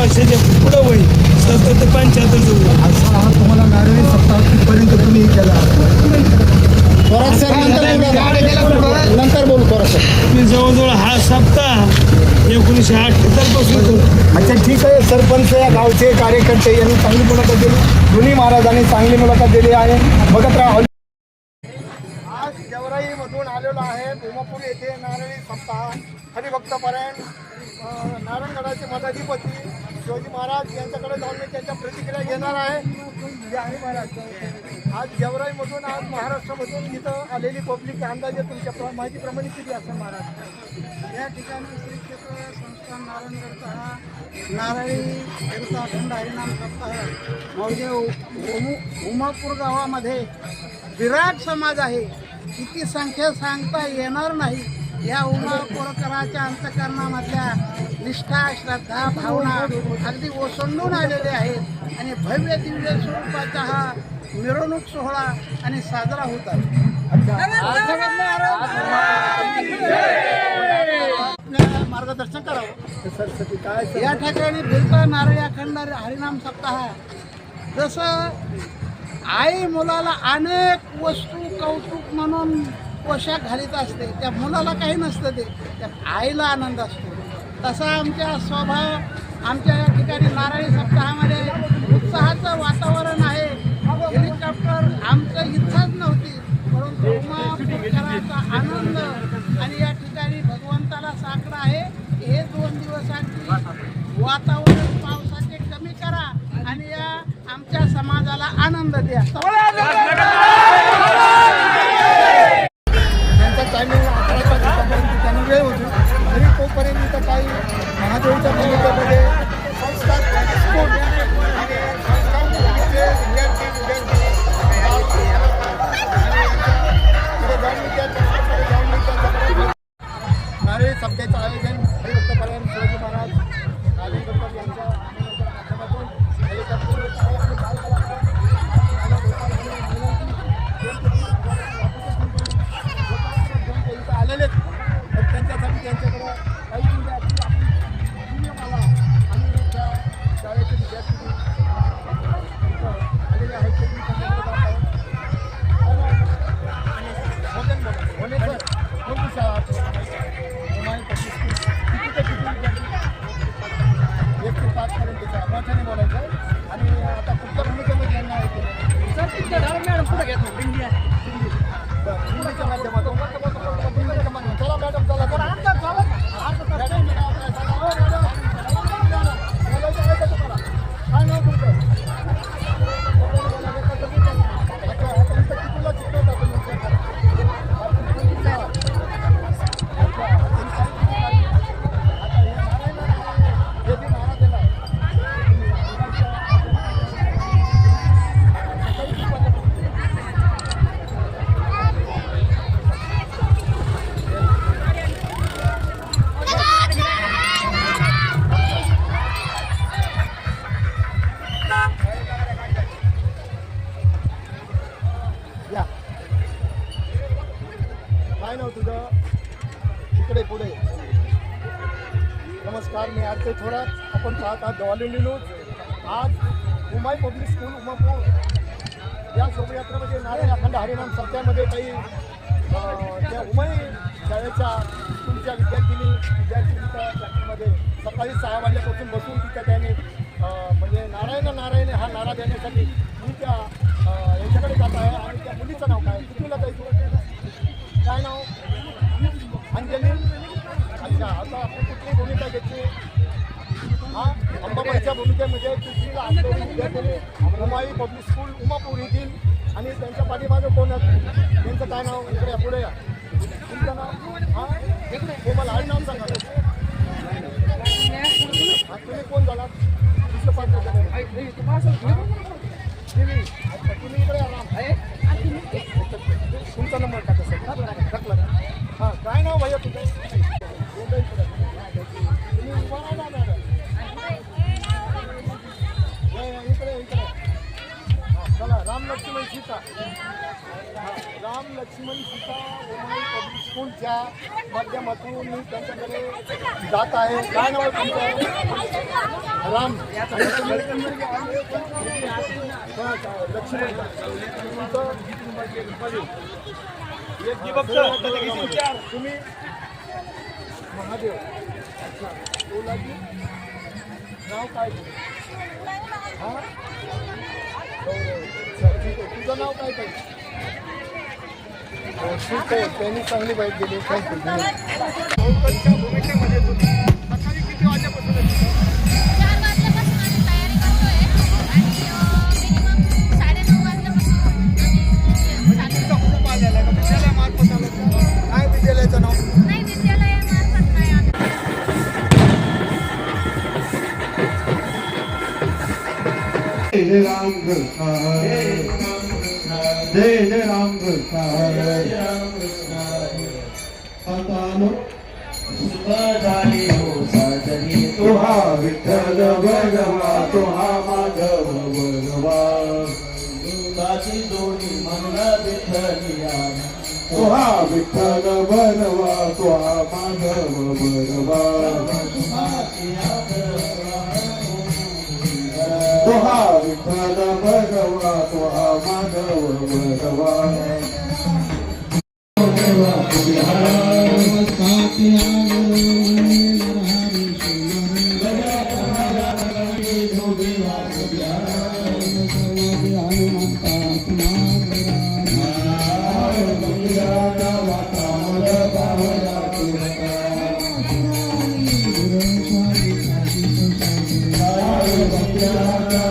वर्षाच्या पुढं होईल 70 ते 75 होईल. असा हा तुम्हाला नारळी सप्ताह कितपर्यंत तुम्ही केला नंतर बोलू थोडंसं. मी जवळजवळ हा सप्ताह 1978 पासून करतो. अच्छा ठीक आहे. सरपंच या गावचे कार्यकर्ते यांनी चांगली मुलाखत दिली. दोन्ही महाराजांनी चांगली मुलाखत दिली आहे. बघत राहा. आज गेवराईमधून आलेलो आहे. भूमापूर येथे नारळी सप्ताह हरिभक्तपरायण नारायणगडाचे मठाधिपती शिवाजी महाराज यांच्याकडे जाऊन मी त्यांच्या प्रतिक्रिया घेणार आहे. जे आहे महाराज आज गेवराईमधून आज महाराष्ट्रामधून इथं आलेली पब्लिक अंदाजे तुमच्या माहितीप्रमाणे किती असेल महाराज? या ठिकाणी श्री क्षेत्र संस्थान नारायणगडचा हा नारळी तीर्थ अखंड हरिनाम सप्ताह मौजे उमापूर गावामध्ये विराट समाज आहे. किती संख्या सांगता येणार नाही. या उमापूरकराच्या अंतकरणामधल्या निष्ठा श्रद्धा भावना अगदी ओसंडून आलेले आहेत आणि भव्य दिव्य स्वरूपाचा हा मिरवणूक सोहळा आणि साजरा होत आहे. मार्गदर्शन करावं काय या ठिकाणी बिरता नारळी अखंड हरिनाम सप्ताह जसं आई मुलाला अनेक वस्तू कौतुक म्हणून पोशाख घालीत असते, त्या मुलाला काही नसतं ते, त्या आईला आनंद असतो. तसा आमच्या स्वभाव आमच्या या ठिकाणी नारळी सप्ताहामध्ये उत्साहाचं वातावरण आहे. हेलिकॉप्टर आमचं इच्छाच नव्हती, परंतु उमापूरकरांचा आनंद आणि या ठिकाणी भगवंताला साकडं आहे. हे 2 दिवसांची वातावरण पावसाचे कमी करा आणि या आमच्या समाजाला आनंद द्या. त्यांचा टायमिंग 11 वाजेपर्यंत त्यांना वेळ होती. तरी तोपर्यंत इथं काही महादेवच्या मंदिरामध्ये संस्कार स्कूल आणि संस्थांचे विद्यार्थी नारळी सप्त्याचं आयोजन हरिभक्तपरायण शिवाजी महाराज राजेंद्र यांच्या माध्यमातून आलेले त्यांच्यासाठी त्यांच्याकडे काही मला आणि त्या शाळेचे विद्यार्थी आलेले आहेत ते मी त्यांच्याकडे जात आहे. होणे सर कोणती शाळा एक ते 5 पर्यंतच्या मोठ्याने बोलायचं आहे. आणि आता पुढच्या भूमिकेमध्ये यांना मॅडम पुढे घेत हिंदीच्या माध्यमातून चला मॅडम चला काय नाव तुमचं? काय नाव तुझं? इकडे पुढे. नमस्कार, मी आरते थोरात. आपण पाहत आहात ऑल इंडिया न्यूज. आज उमाई पब्लिक स्कूल उमापूर या शोभायात्रेमध्ये नारळी अखंड हरिनाम सप्त्यामध्ये काही त्या उमाई शाळेच्या स्कूलच्या विद्यार्थ्यांमध्ये सकाळी 6 वाजल्यापासून बसून तिथं त्याने म्हणजे नारायण हा नारा देण्यासाठी मी त्या याच्याकडे जात आहे. आणि त्या मुलीचं नाव काय? कितीला जायचं? काय नाव? अंजली. अच्छा, आता आपण कुठली भूमिका घेतली? हां, अंबाबाईच्या भूमिकेमध्ये दुसरीला असलेली विद्यार्थी उमाई पब्लिक स्कूल उमापूर येथील. आणि त्यांच्या पाठीमागे कोण आहेत? त्यांचं काय नाव? इकडे पुढे या. तुमचं नाव? हां, कोमल. आहे नाव सांगा. हां, तुम्ही कोण झाला? दुसरं पाठ तुम्ही इकडे आला. तुमचा नंबर टाका सर. टाकला का? हां, काय नाव भैया तुझं? तुम्ही उभा राहा ना. इकडे इकडे. हां, चला. राम लक्ष्मण सीता. राम लक्ष्मण सीता उमाई पब्लिक स्कूलच्या माध्यमातून मी त्यांच्याकडे जात आहे. काय नाव आहे तुमचं? राम लक्ष्मण तुम्ही महादेव अच्छा ओलाजी नाव काय हा तुझं नाव काय काय ठीक आहे त्यांनी चांगली बाईट दिली भूमिकेमध्ये तुम्ही सकाळी किती वाजल्यापासून 4 वाजल्यापासून आम्ही तयारी करतोय आणि मिनिमम 9:30 वाजल्यापासून आम्ही खूप आलेला आहे का विद्यालयामार्फत आलं काय विद्यालयाचं नाव नाही विद्यालयामार्फत नाही आम्ही जय राम कृष्ण जय जय राम कृष्ण झाली हो साजरी तुहा विठ्ठल भगवा तुहा माधव भगवा ताची जोडी म्हणला विठ्ठलिया तुहा विठ्ठल भगवा तुहा माधव भगवा तुहा विठ्ठल भगवा तुहा माधव भगवा Yeah.